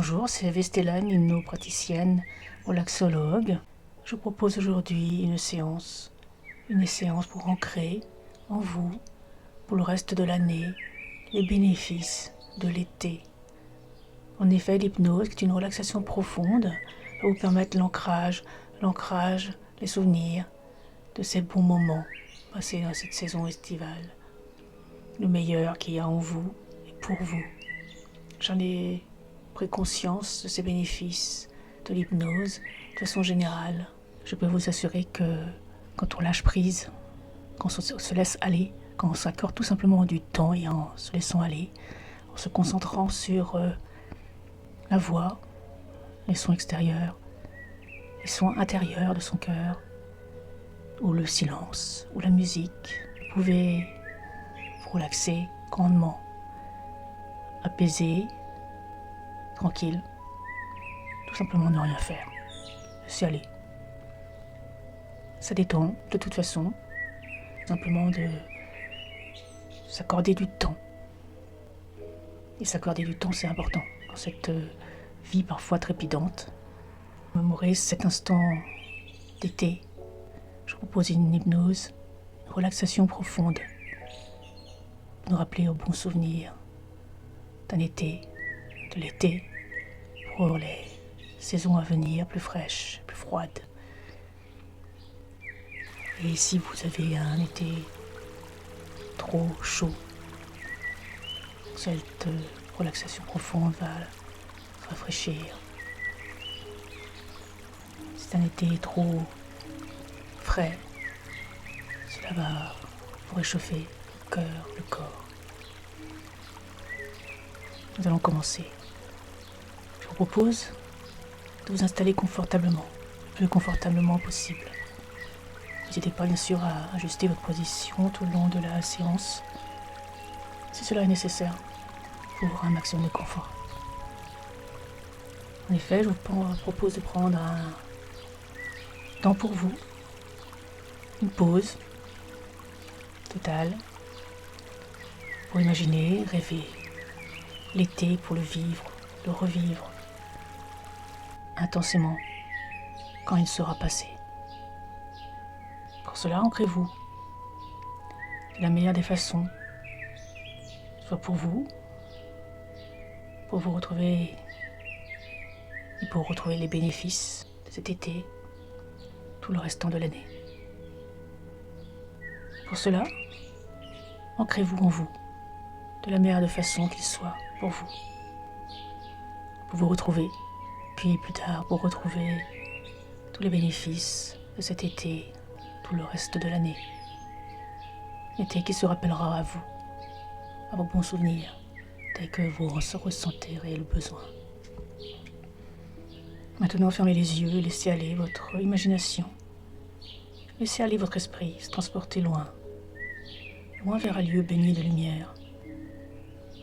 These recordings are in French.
Bonjour, c'est Vestella, hypnopraticienne, relaxologue. Je vous propose aujourd'hui une séance pour ancrer en vous, pour le reste de l'année, les bénéfices de l'été. En effet, l'hypnose, qui est une relaxation profonde, va vous permettre l'ancrage, les souvenirs de ces bons moments passés dans cette saison estivale. Le meilleur qu'il y a en vous et pour vous. J'en ai pris conscience de ces bénéfices de l'hypnose de façon générale. Je peux vous assurer que quand on lâche prise, quand on se laisse aller, quand on s'accorde tout simplement du temps et en se laissant aller, en se concentrant sur la voix, les sons extérieurs, les sons intérieurs de son cœur, ou le silence, ou la musique, vous pouvez vous relaxer grandement, apaiser, tranquille, tout simplement ne rien faire, laisser aller. Ça détend de toute façon, simplement de s'accorder du temps. Et s'accorder du temps, c'est important dans cette vie parfois trépidante. Mémorer cet instant d'été. Je vous propose une hypnose, une relaxation profonde. Nous rappeler aux bons souvenirs d'un été, de l'été, pour les saisons à venir plus fraîches, plus froides. Et si vous avez un été trop chaud, cette relaxation profonde va rafraîchir. Si c'est un été trop frais, cela va vous réchauffer le cœur, le corps. Nous allons commencer. Je vous propose de vous installer confortablement, le plus confortablement possible. N'hésitez pas bien sûr à ajuster votre position tout le long de la séance, si cela est nécessaire, pour un maximum de confort. En effet, je vous propose de prendre un temps pour vous, une pause totale, pour imaginer, rêver l'été, pour le vivre, le revivre intensément quand il sera passé. Pour cela, ancrez-vous de la meilleure des façons, soit pour vous retrouver et pour retrouver les bénéfices de cet été, tout le restant de l'année. Pour cela, ancrez-vous en vous de la meilleure des façons qu'il soit pour vous retrouver, puis plus tard pour retrouver tous les bénéfices de cet été, tout le reste de l'année. L'été qui se rappellera à vous, à vos bons souvenirs, dès que vous ressentirez le besoin. Maintenant, fermez les yeux, laissez aller votre imagination. Laissez aller votre esprit se transporter loin vers un lieu baigné de lumière,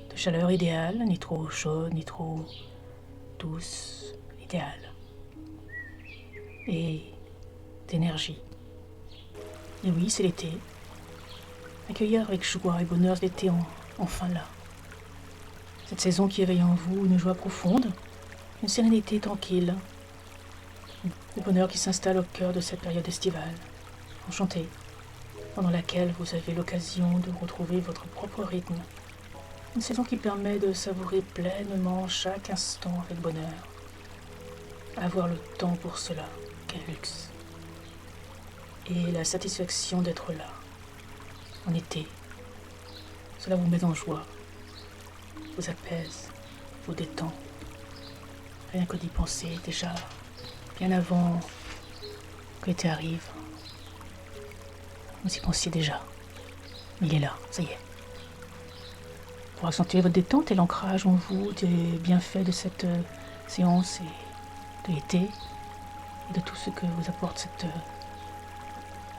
de chaleur idéale, ni trop chaude, ni trop douce, idéale, et d'énergie. Et oui, c'est l'été. Accueillir avec joie et bonheur l'été enfin là. Cette saison qui éveille en vous une joie profonde, une sérénité tranquille, le bonheur qui s'installe au cœur de cette période estivale, enchantée, pendant laquelle vous avez l'occasion de retrouver votre propre rythme. Une saison qui permet de savourer pleinement chaque instant avec bonheur. Avoir le temps pour cela, quel luxe. Et la satisfaction d'être là, en été. Cela vous met en joie, vous apaise, vous détend. Rien que d'y penser déjà, bien avant que l'été arrive, vous y pensiez déjà. Il est là, ça y est. Pour accentuer votre détente et l'ancrage en vous des bienfaits de cette séance et de l'été, et de tout ce que vous apporte cette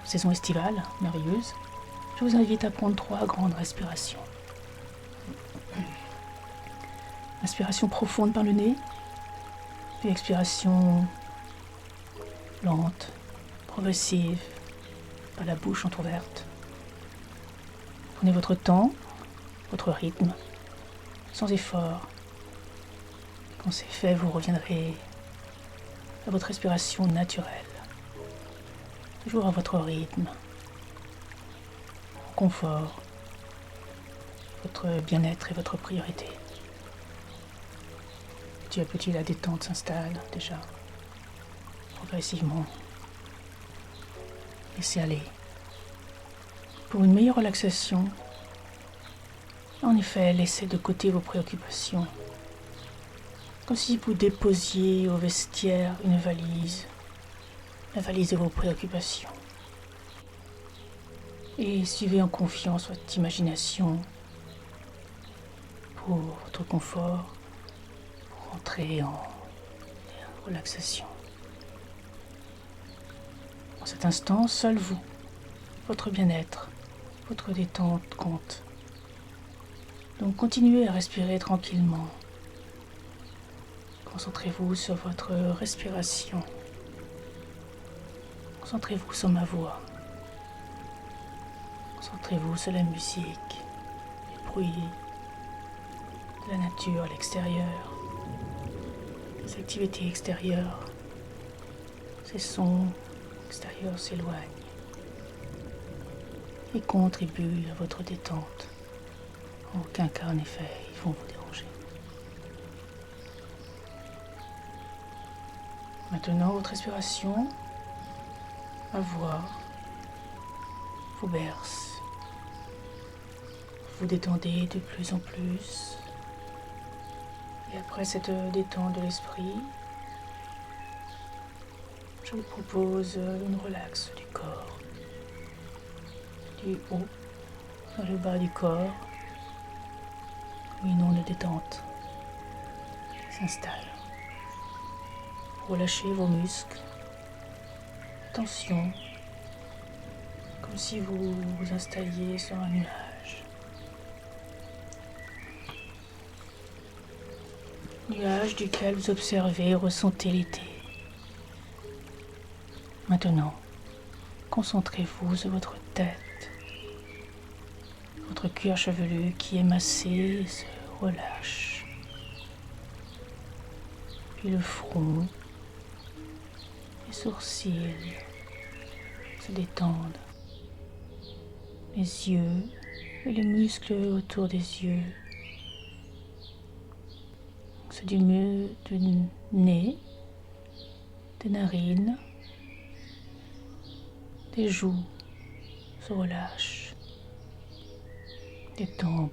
saison estivale merveilleuse, je vous invite à prendre 3 grandes respirations. Inspiration profonde par le nez, puis expiration lente, progressive, par la bouche entrouverte. Prenez votre temps, votre rythme, sans effort, Quand c'est fait, vous reviendrez à votre respiration naturelle, toujours à votre rythme, en confort. Votre bien-être est votre priorité. Petit à petit, la détente s'installe déjà, progressivement. Laissez aller. Pour une meilleure relaxation, en effet, laissez de côté vos préoccupations, comme si vous déposiez au vestiaire une valise, la valise de vos préoccupations. Et suivez en confiance votre imagination pour votre confort, pour entrer en relaxation. En cet instant, seul vous, votre bien-être, votre détente compte. Donc continuez à respirer tranquillement. Concentrez-vous sur votre respiration. Concentrez-vous sur ma voix. Concentrez-vous sur la musique, les bruits de la nature à l'extérieur, les activités extérieures. Ces sons extérieurs s'éloignent et contribuent à votre détente. En aucun cas, en effet, ils vont vous déranger. Maintenant, votre respiration, ma voix, vous berce. Vous détendez de plus en plus. Et après cette détente de l'esprit, je vous propose une relaxe du corps, du haut vers le bas du corps, où une onde de détente s'installe. Relâchez vos muscles, tension, comme si vous vous installiez sur un nuage. Nuage duquel vous observez et ressentez l'été. Maintenant, concentrez-vous sur votre tête, votre cuir chevelu qui est massé et se relâche. Puis le front, les sourcils se détendent, les yeux et les muscles autour des yeux. C'est du nez, des narines, des joues se relâchent, des tempes,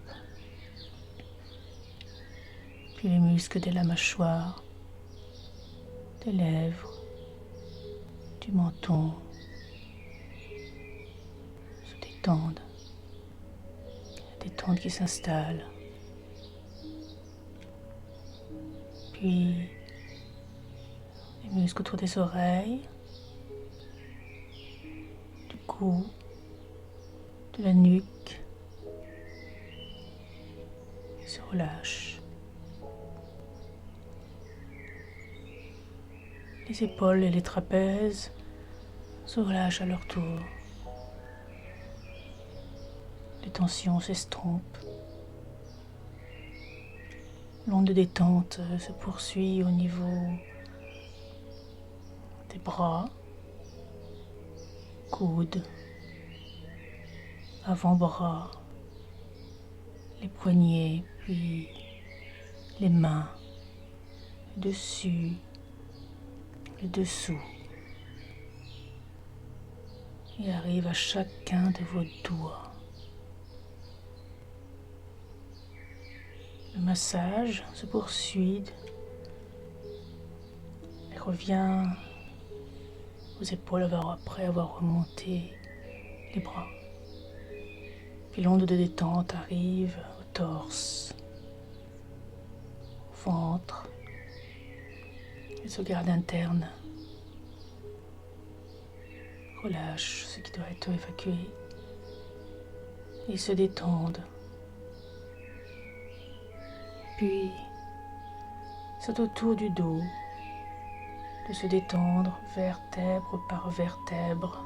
puis les muscles de la mâchoire, des lèvres, du menton se détendent, la détente qui s'installe. Puis les muscles autour des oreilles, du cou, de la nuque se relâchent. Les épaules et les trapèzes se relâchent à leur tour. Les tensions s'estompent. L'onde de détente se poursuit au niveau des bras, coudes, avant-bras, les poignets, puis les mains, le dessus, le dessous, et arrive à chacun de vos doigts. Le massage se poursuit et revient aux épaules après avoir remonté les bras. Puis l'onde de détente arrive au torse, au ventre, les organes internes. Relâche ce qui doit être évacué et se détendent. Puis, c'est au tour du dos de se détendre vertèbre par vertèbre.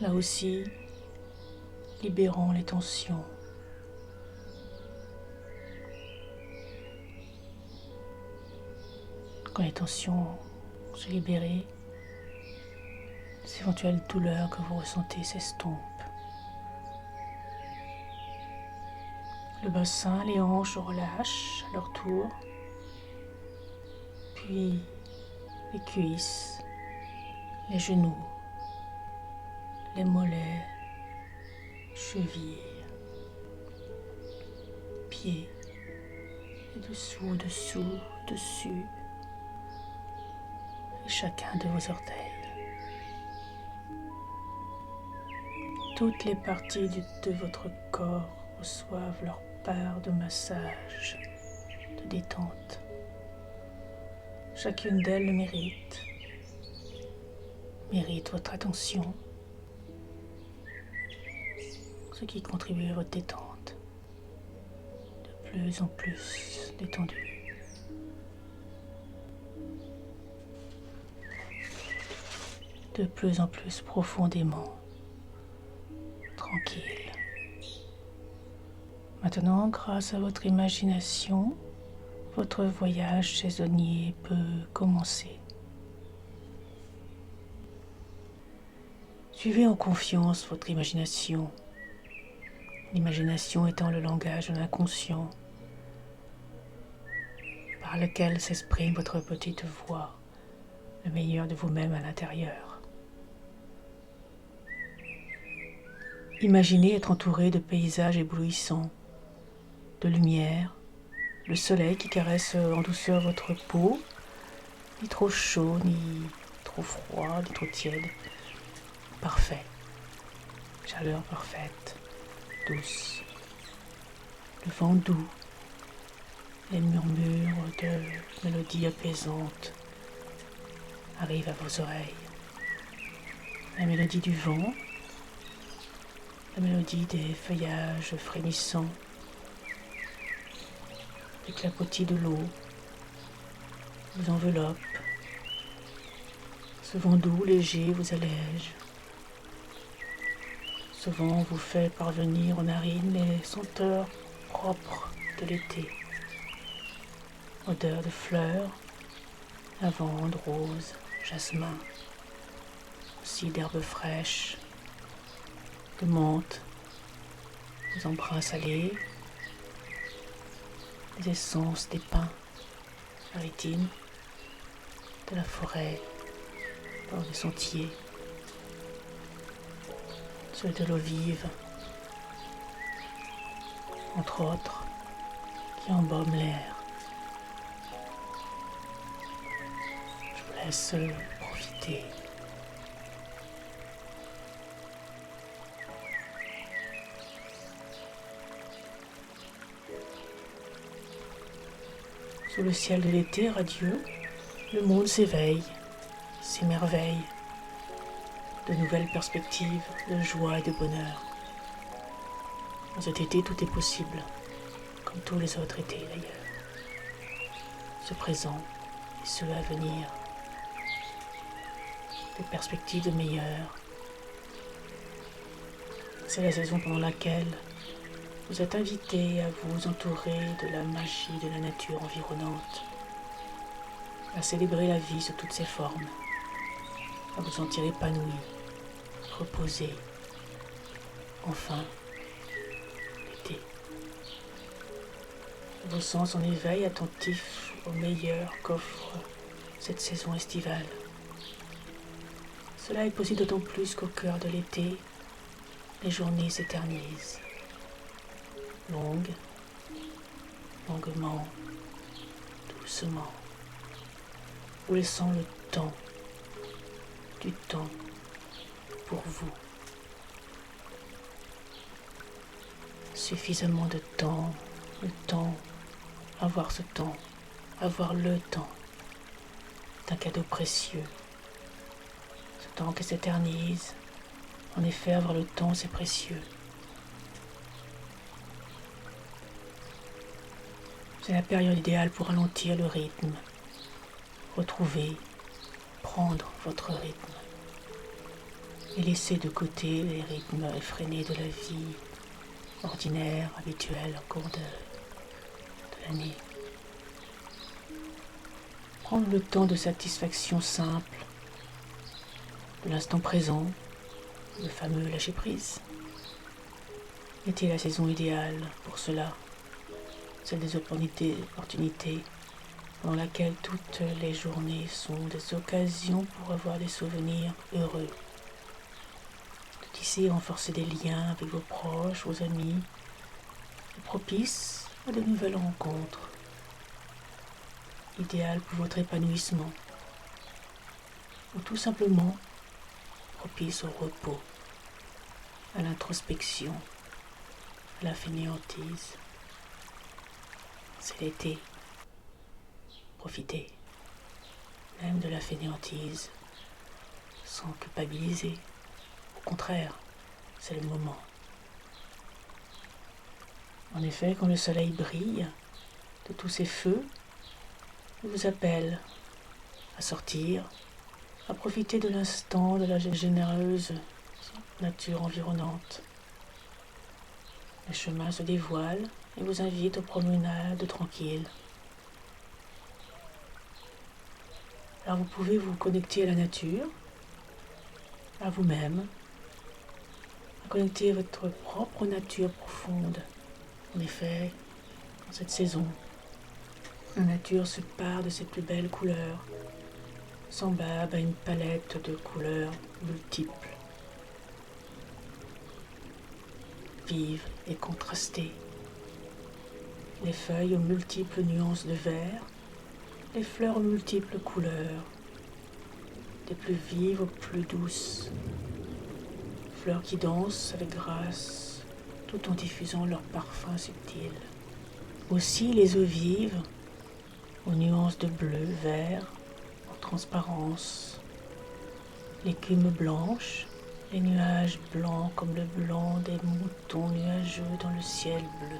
Là aussi, libérant les tensions. Quand les tensions se libérées, les éventuelles douleurs que vous ressentez s'estompent. Le bassin, les hanches relâchent à leur tour, puis les cuisses, les genoux, les mollets, chevilles, pieds, et dessous, dessus, et chacun de vos orteils. Toutes les parties de votre corps reçoivent leur part de massage, de détente. Chacune d'elles le mérite votre attention, ce qui contribue à votre détente, de plus en plus détendue. De plus en plus profondément tranquille. Maintenant, grâce à votre imagination, votre voyage saisonnier peut commencer. Suivez en confiance votre imagination. L'imagination étant le langage de l'inconscient par lequel s'exprime votre petite voix, le meilleur de vous-même à l'intérieur. Imaginez être entouré de paysages éblouissants, de lumière, le soleil qui caresse en douceur votre peau, ni trop chaud, ni trop froid, ni trop tiède. Parfait. Chaleur parfaite, douce. Le vent doux, les murmures de mélodies apaisantes arrivent à vos oreilles. La mélodie du vent, la mélodie des feuillages frémissants, les clapotis de l'eau vous enveloppent. Ce vent doux, léger, vous allège. Ce vent vous fait parvenir aux narines les senteurs propres de l'été. Odeur de fleurs, lavande, rose, jasmin, aussi d'herbes fraîches, de menthe, des embruns salés, des essences des pins maritimes, de la forêt, dans les sentiers, ceux de l'eau vive, entre autres, qui embaument l'air. Je vous laisse profiter. Sous le ciel de l'été radieux, le monde s'éveille, s'émerveille. De nouvelles perspectives de joie et de bonheur. Dans cet été, tout est possible, comme tous les autres étés d'ailleurs. Ce présent et ceux à venir. Des perspectives de meilleur. C'est la saison pendant laquelle vous êtes invité à vous entourer de la magie de la nature environnante, à célébrer la vie sous toutes ses formes, à vous sentir épanoui, reposé. Enfin, l'été. Vos sens en éveil attentifs au meilleur qu'offre cette saison estivale. Cela est possible d'autant plus qu'au cœur de l'été, les journées s'éternisent. Longues, longuement, doucement, vous laissant le temps, du temps pour vous. Suffisamment de temps, avoir ce temps, avoir le temps, est un cadeau précieux. Ce temps qui s'éternise, en effet, avoir le temps, c'est précieux. C'est la période idéale pour ralentir le rythme, retrouver, prendre votre rythme et laisser de côté les rythmes effrénés de la vie ordinaire, habituelle au cours de l'année. Prendre le temps de satisfaction simple, de l'instant présent, le fameux lâcher-prise. Était la saison idéale pour cela, celle des opportunités dans laquelle toutes les journées sont des occasions pour avoir des souvenirs heureux, de tisser et renforcer des liens avec vos proches, vos amis, propice à de nouvelles rencontres, idéal pour votre épanouissement, ou tout simplement propice au repos, à l'introspection, à la fainéantise. C'est l'été. Profitez même de la fainéantise sans culpabiliser. Au contraire, c'est le moment. En effet, quand le soleil brille de tous ses feux, il vous appelle à sortir, à profiter de l'instant de la généreuse nature environnante. Le chemin se dévoile et vous invite aux promenades tranquilles. Alors vous pouvez vous connecter à la nature, à vous-même, à connecter à votre propre nature profonde. En effet, dans cette saison, la nature se pare de ses plus belles couleurs, semblable à une palette de couleurs multiples, vives et contrastées. Les feuilles aux multiples nuances de vert, les fleurs aux multiples couleurs, des plus vives aux plus douces, fleurs qui dansent avec grâce, tout en diffusant leur parfum subtil. Aussi les eaux vives, aux nuances de bleu, vert, en transparence, l'écume blanche, les nuages blancs comme le blanc des moutons nuageux dans le ciel bleu.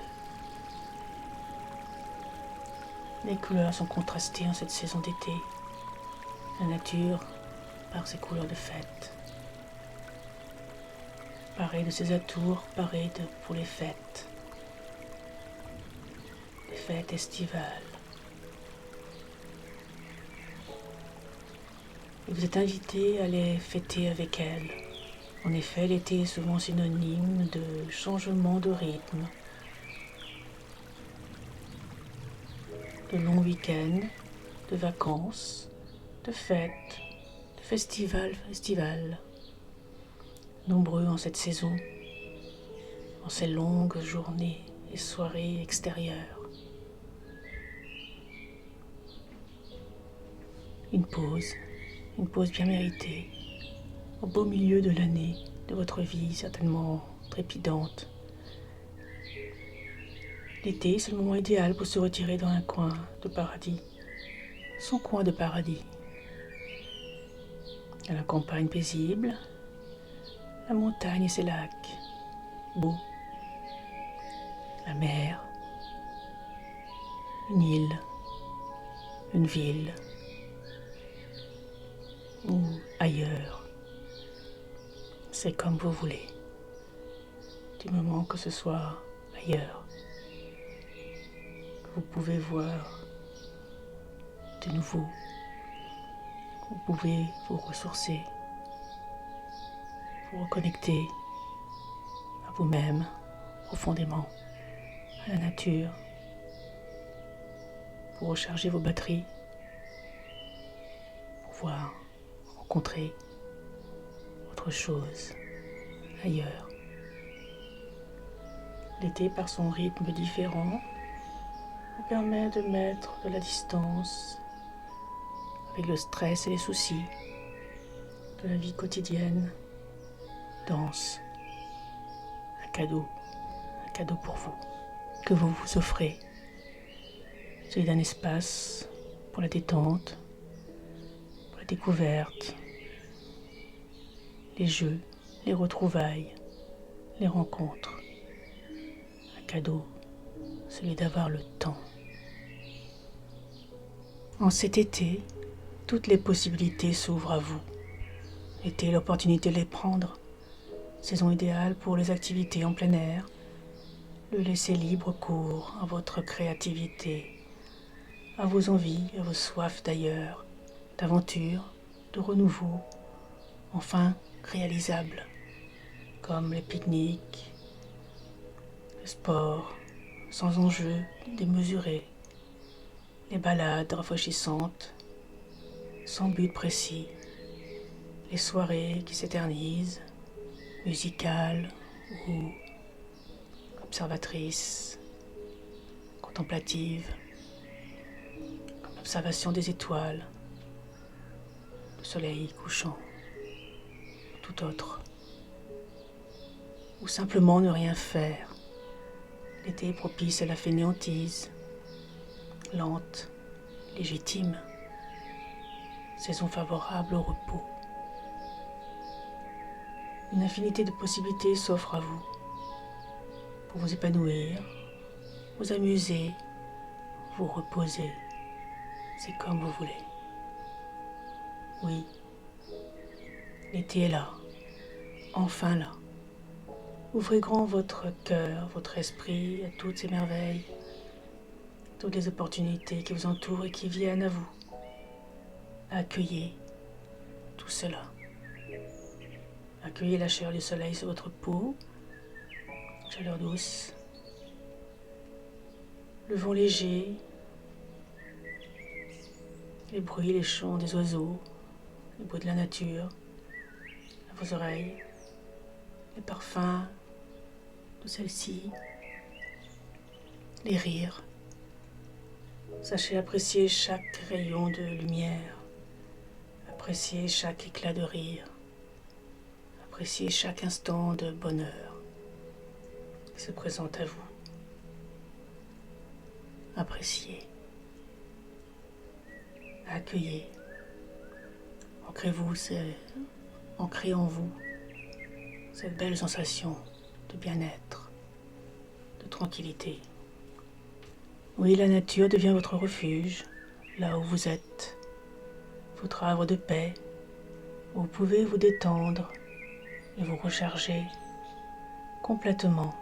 Les couleurs sont contrastées en cette saison d'été. La nature, par ses couleurs de fête, parée de ses atours, parée pour les fêtes estivales. Et vous êtes invité à les fêter avec elle. En effet, l'été est souvent synonyme de changement de rythme, de longs week-ends, de vacances, de fêtes, de festivals. Nombreux en cette saison, en ces longues journées et soirées extérieures. Une pause bien méritée, au beau milieu de l'année, de votre vie certainement trépidante. L'été, c'est le moment idéal pour se retirer dans un coin de paradis, son coin de paradis. À la campagne paisible, la montagne et ses lacs, beaux, la mer, une île, une ville, ou ailleurs. C'est comme vous voulez, du moment que ce soit ailleurs. Vous pouvez voir de nouveau, vous pouvez vous ressourcer, vous reconnecter à vous-même profondément, à la nature, pour recharger vos batteries, pour pouvoir rencontrer autre chose ailleurs. L'été, par son rythme différent, vous permet de mettre de la distance avec le stress et les soucis de la vie quotidienne. Dense, un cadeau pour vous, que vous vous offrez, celui d'un espace pour la détente, pour la découverte, les jeux, les retrouvailles, les rencontres. Un cadeau, celui d'avoir le temps. En cet été, toutes les possibilités s'ouvrent à vous. Été, l'opportunité de les prendre. Saison idéale pour les activités en plein air. Le laisser libre cours à votre créativité, à vos envies, à vos soifs d'ailleurs, d'aventure, de renouveau, enfin réalisables, comme les pique-niques, le sport, sans enjeu démesuré, les balades rafraîchissantes, sans but précis, les soirées qui s'éternisent, musicales ou observatrices, contemplatives, comme l'observation des étoiles, le soleil couchant, tout autre, ou simplement ne rien faire. L'été est propice à la fainéantise, lente, légitime, saison favorable au repos. Une infinité de possibilités s'offre à vous pour vous épanouir, vous amuser, vous reposer. C'est comme vous voulez. Oui, l'été est là, enfin là. Ouvrez grand votre cœur, votre esprit à toutes ces merveilles, toutes les opportunités qui vous entourent et qui viennent à vous. Accueillez tout cela. Accueillez la chaleur du soleil sur votre peau, chaleur douce, le vent léger, les bruits, les chants des oiseaux, les bruits de la nature à vos oreilles, les parfums de celle-ci, les rires. Sachez apprécier chaque rayon de lumière, apprécier chaque éclat de rire, apprécier chaque instant de bonheur qui se présente à vous. Appréciez, accueillez, ancrez en vous cette belle sensation de bien-être, de tranquillité. Oui, la nature devient votre refuge, là où vous êtes, votre havre de paix, où vous pouvez vous détendre et vous recharger complètement.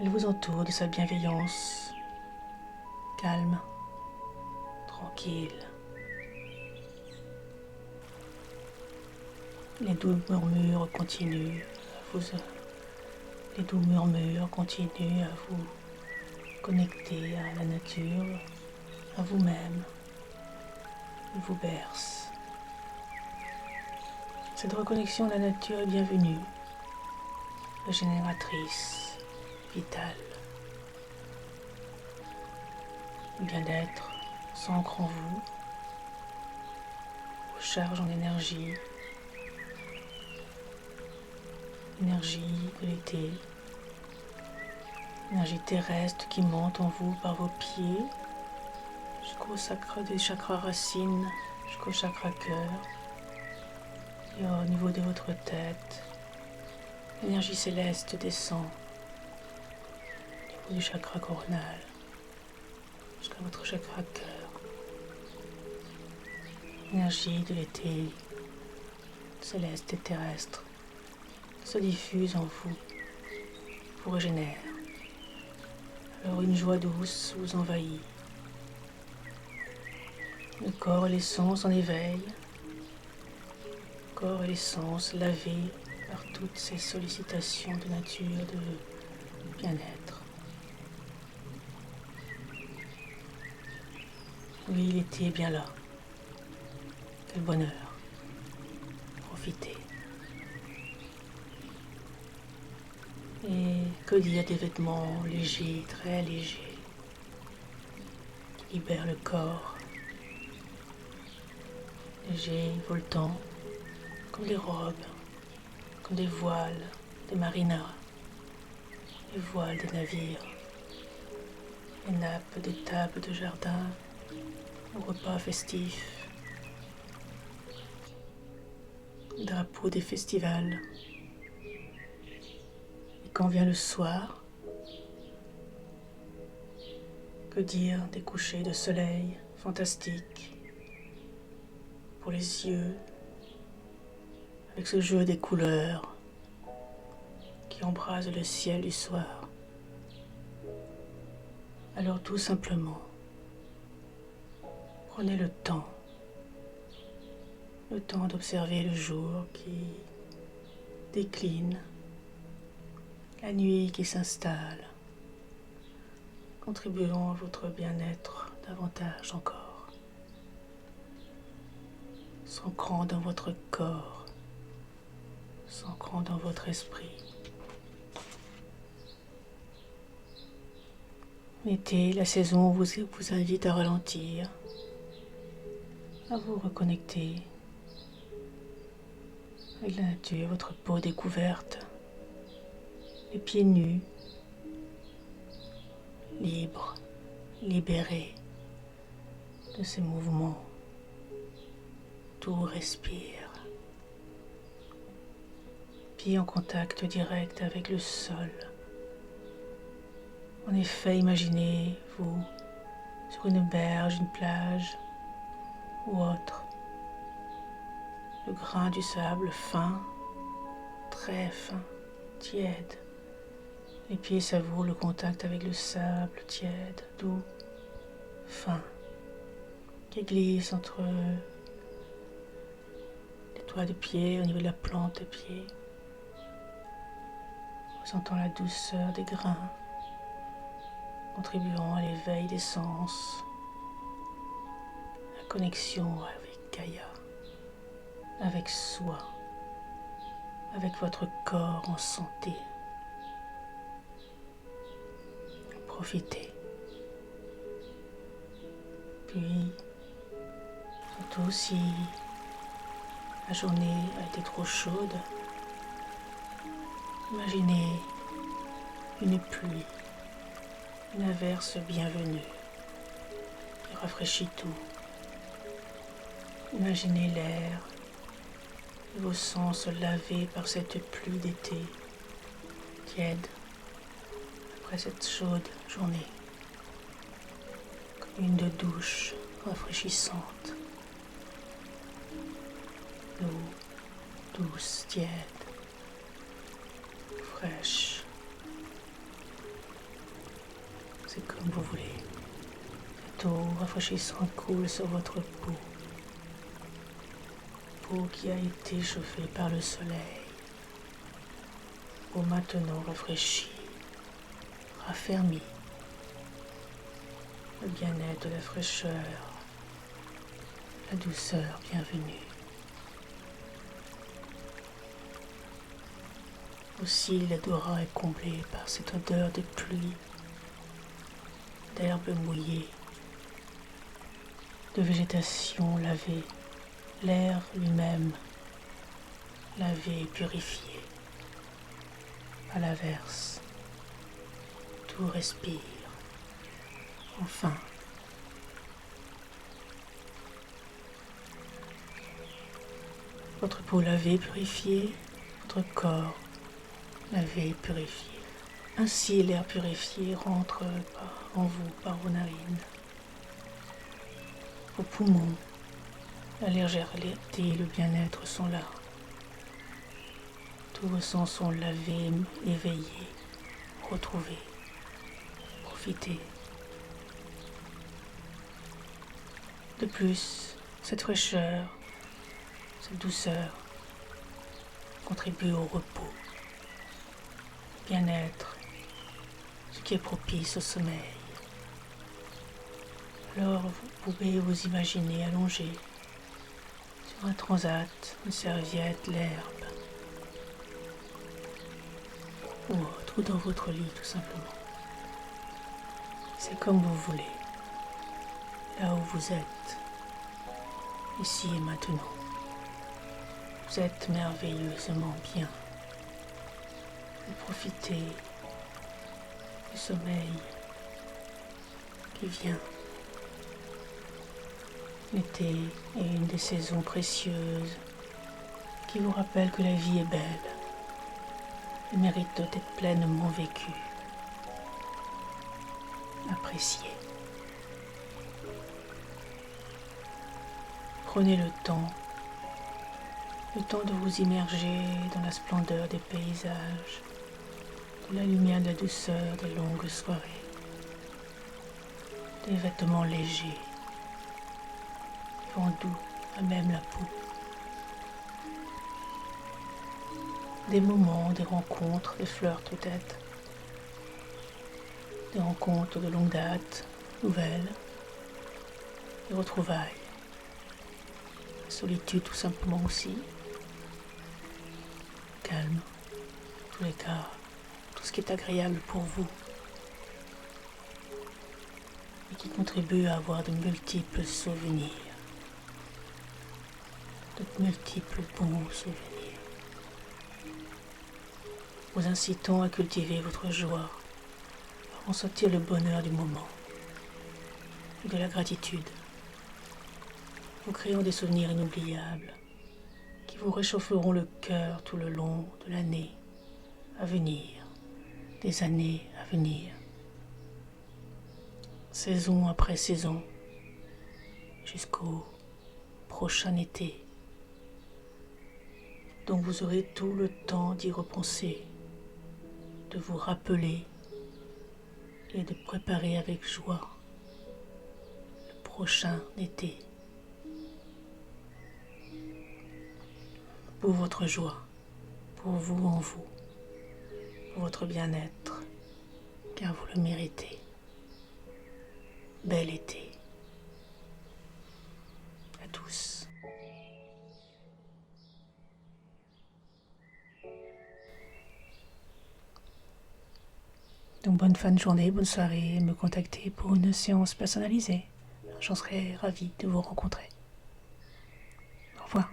Elle vous entoure de sa bienveillance, calme, tranquille. Les doux murmures continuent à vous connecter à la nature, à vous-même. Ils vous bercent. Cette reconnexion à la nature est bienvenue, régénératrice, vitale. Le bien-être s'ancre en vous, recharge en énergie de l'été, énergie terrestre qui monte en vous par vos pieds jusqu'au chakra des chakras racines, jusqu'au chakra cœur et au niveau de votre tête. L'énergie céleste descend au niveau du chakra coronal jusqu'à votre chakra cœur. L'énergie de l'été céleste et terrestre se diffuse en vous, vous régénère. Alors une joie douce vous envahit. Le corps et les sens en éveil, corps et les sens lavés par toutes ces sollicitations de nature, de bien-être. Oui, l'été est bien là. Quel bonheur. Profitez. Et que dire des vêtements légers, très légers, qui libèrent le corps, légers, voltants, comme des robes, comme des voiles, des marinas, les voiles des navires, les nappes des tables de jardin, aux repas festifs, les drapeaux des festivals. Quand vient le soir, que dire des couchers de soleil fantastiques pour les yeux, avec ce jeu des couleurs qui embrase le ciel du soir. Alors tout simplement, Prenez le temps d'observer le jour qui décline, la nuit qui s'installe, contribuant à votre bien-être davantage encore, s'ancrant dans votre corps, s'ancrant dans votre esprit. L'été, la saison vous invite à ralentir, à vous reconnecter avec la nature, votre peau découverte, les pieds nus, libres, libérés de ces mouvements. Tout respire. Pieds en contact direct avec le sol. En effet, imaginez-vous sur une berge, une plage ou autre. Le grain du sable fin, très fin, tiède. Les pieds savourent le contact avec le sable tiède, doux, fin, qui glisse entre les doigts de pied au niveau de la plante de pied, ressentant la douceur des grains, contribuant à l'éveil des sens, la connexion avec Gaïa, avec soi, avec votre corps en santé. Profitez. Puis, surtout si la journée a été trop chaude, imaginez une pluie, une averse bienvenue qui rafraîchit tout. Imaginez l'air et vos sens lavés par cette pluie d'été tiède après cette chaude journée, comme une douche rafraîchissante, l'eau douce, tiède, fraîche. C'est comme vous voulez. Cette eau rafraîchissante coule sur votre peau qui a été chauffée par le soleil, peau maintenant rafraîchie, raffermie, le bien-être de la fraîcheur, la douceur bienvenue. Aussi l'odorat est comblé par cette odeur de pluie, d'herbe mouillée, de végétation lavée, l'air lui-même lavé et purifié à l'averse. Tout respire. Enfin, votre peau lavée, purifiée, votre corps lavé et purifié. Ainsi, l'air purifié rentre en vous par vos narines, vos poumons. La légèreté et le bien-être sont là. Tous vos sens sont lavés, éveillés, retrouvés. Profitez. De plus, cette fraîcheur, cette douceur contribue au repos, au bien-être, ce qui est propice au sommeil. Alors, vous pouvez vous imaginer allongé sur un transat, une serviette, l'herbe, ou autre, ou dans votre lit tout simplement. C'est comme vous voulez, là où vous êtes, ici et maintenant. Vous êtes merveilleusement bien. Vous profitez du sommeil qui vient. L'été est une des saisons précieuses qui vous rappelle que la vie est belle et mérite d'être pleinement vécue. Appréciez. Prenez le temps de vous immerger dans la splendeur des paysages, de la lumière, de la douceur des longues soirées, des vêtements légers, vent doux à même la peau. Des moments, des rencontres, des flirts peut-être. Des rencontres de longue date, nouvelles, des retrouvailles. La solitude tout simplement aussi. Calme, en tous les cas, tout ce qui est agréable pour vous. Et qui contribue à avoir de multiples souvenirs. De multiples bons souvenirs. Vous incitant à cultiver votre joie, à ressentir le bonheur du moment et de la gratitude, en créant des souvenirs inoubliables qui vous réchaufferont le cœur tout le long de l'année à venir, des années à venir, saison après saison, jusqu'au prochain été. Donc vous aurez tout le temps d'y repenser, de vous rappeler et de préparer avec joie le prochain été. Pour votre joie, pour vous en vous, pour votre bien-être, car vous le méritez. Bel été à tous. Donc bonne fin de journée, bonne soirée, me contacter pour une séance personnalisée. J'en serais ravie de vous rencontrer. Au revoir.